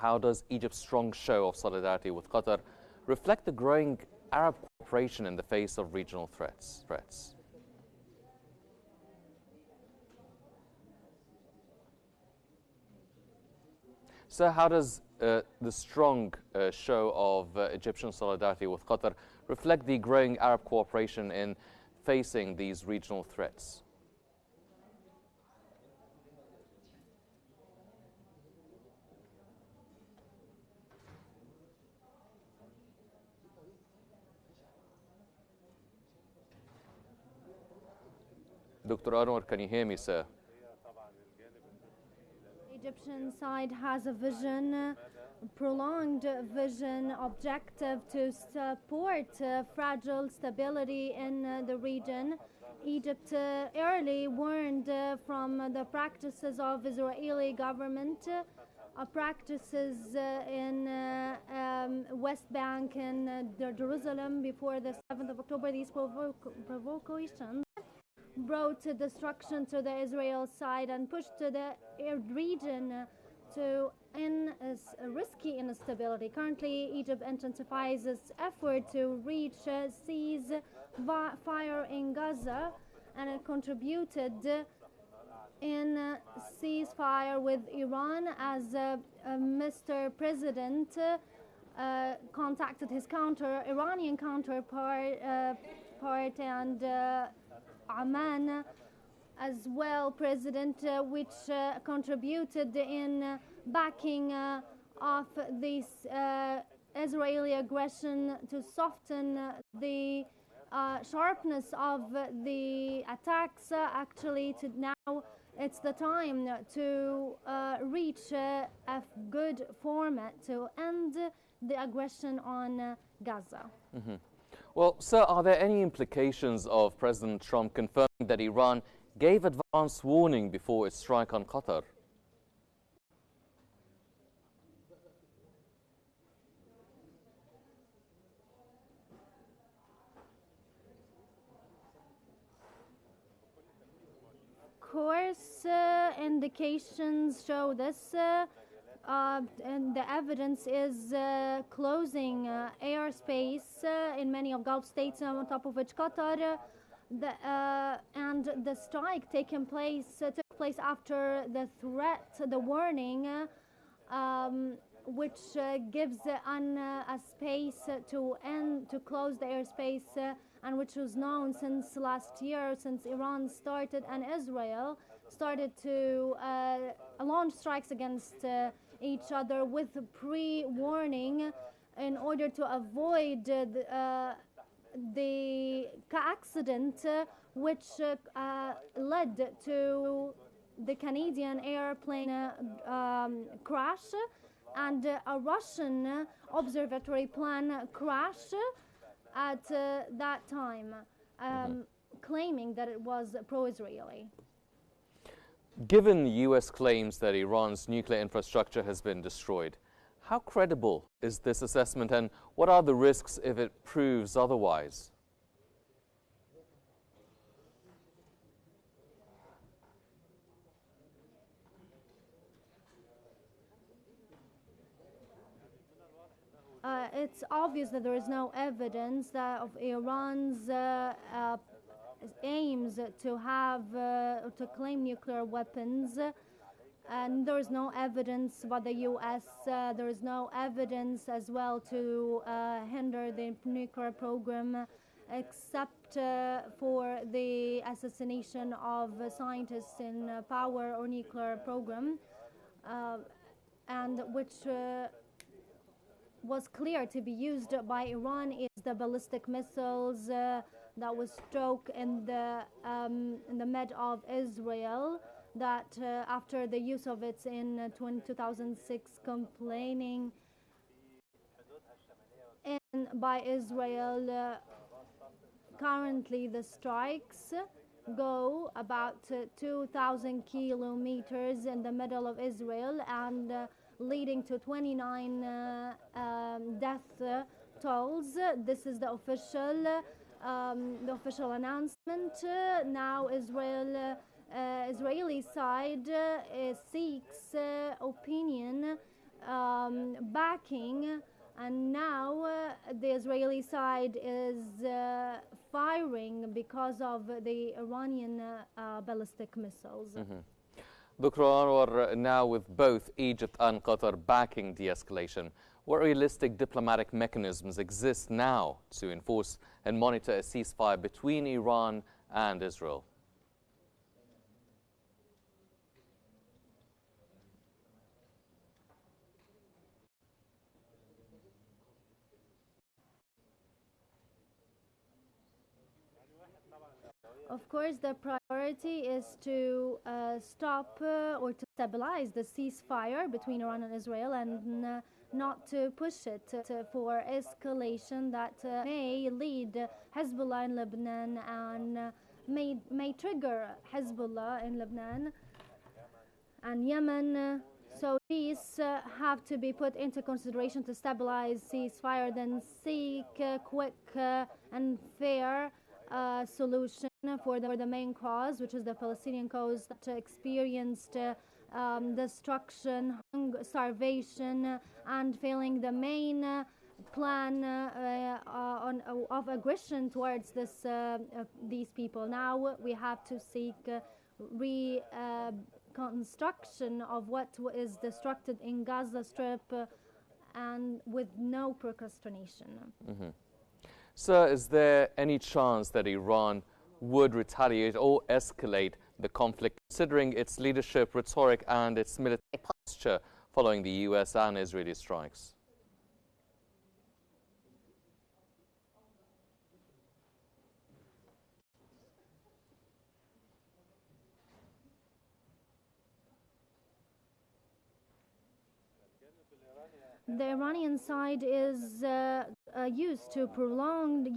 how does Egypt's strong show of solidarity with Qatar reflect the growing Arab cooperation in the face of regional threats? So how does the strong show of Egyptian solidarity with Qatar reflect the growing Arab cooperation in facing these regional threats? Dr. Anwar, can you hear me, sir? Egyptian side has a vision, prolonged vision, objective to support fragile stability in the region. Egypt early warned from the practices of Israeli government, practices in West Bank and Jerusalem before the 7th of October. These provocations brought destruction to the Israel side and pushed the region to risky instability. Currently, Egypt intensifies its effort to reach ceasefire in Gaza, and it contributed in ceasefire with Iran as Mr. President contacted his Iranian counterpart and Amman as well, President, which contributed in backing of this Israeli aggression to soften the sharpness of the attacks. Actually, to now it's the time to reach a good format to end the aggression on Gaza. Mm-hmm. Well, sir, are there any implications of President Trump confirming that Iran gave advance warning before its strike on Qatar? Of course, indications show this. And the evidence is closing airspace in many of Gulf states, on top of which Qatar. And the strike took place after the threat, the warning, which gives a space to close the airspace, and which was known since last year, since Iran started and Israel started to launch strikes against each other with pre-warning in order to avoid the accident which led to the Canadian airplane crash and a Russian observatory plane crash at that time, claiming that it was pro-Israeli. Given U.S. claims that Iran's nuclear infrastructure has been destroyed, how credible is this assessment, and what are the risks if it proves otherwise? It's obvious that there is no evidence of Iran's aims to have to claim nuclear weapons, and there is no evidence by the U.S. There is no evidence as well to hinder the nuclear program, except for the assassination of scientists in power or nuclear program, and which was clear to be used by Iran is the ballistic missiles that was struck in the mid of Israel, that after the use of it in 2006, complaining by Israel. Currently the strikes go about 2,000 kilometers in the middle of Israel, and leading to 29 death tolls. This is the official announcement. Now Israeli side seeks opinion backing, and now the Israeli side is firing because of the Iranian ballistic missiles. Dr. Anwar, now with both Egypt and Qatar backing de-escalation, what realistic diplomatic mechanisms exist now to enforce and monitor a ceasefire between Iran and Israel? Of course, the priority is to stop or to stabilize the ceasefire between Iran and Israel, and not to push it for escalation that may lead Hezbollah in Lebanon and may trigger Hezbollah in Lebanon and Yemen. So these have to be put into consideration to stabilize ceasefire, then seek quick and fair solution for the main cause, which is the Palestinian cause that experienced destruction, starvation, and failing the main plan of aggression towards these people. Now we have to seek reconstruction of what is destructed in Gaza Strip, and with no procrastination. Sir, is there any chance that Iran would retaliate or escalate the conflict, considering its leadership, rhetoric, and its military posture following the U.S. and Israeli strikes? The Iranian side is used to prolonged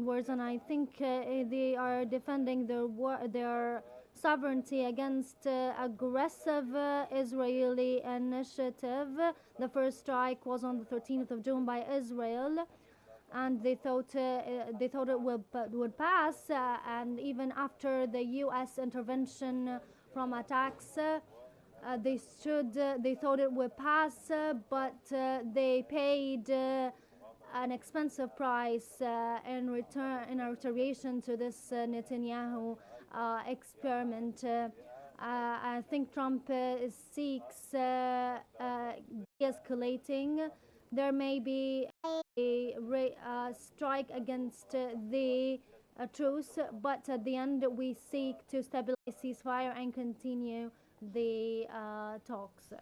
wars, and I think they are defending their sovereignty against aggressive Israeli initiative. The first strike was on the 13th of June by Israel, and they thought it would pass, and even after the U.S. intervention from attacks. They thought it would pass, but they paid an expensive price in retaliation to this Netanyahu experiment. I think Trump seeks de-escalating. There may be a strike against the truce, but at the end we seek to stabilize ceasefire and continue the talks.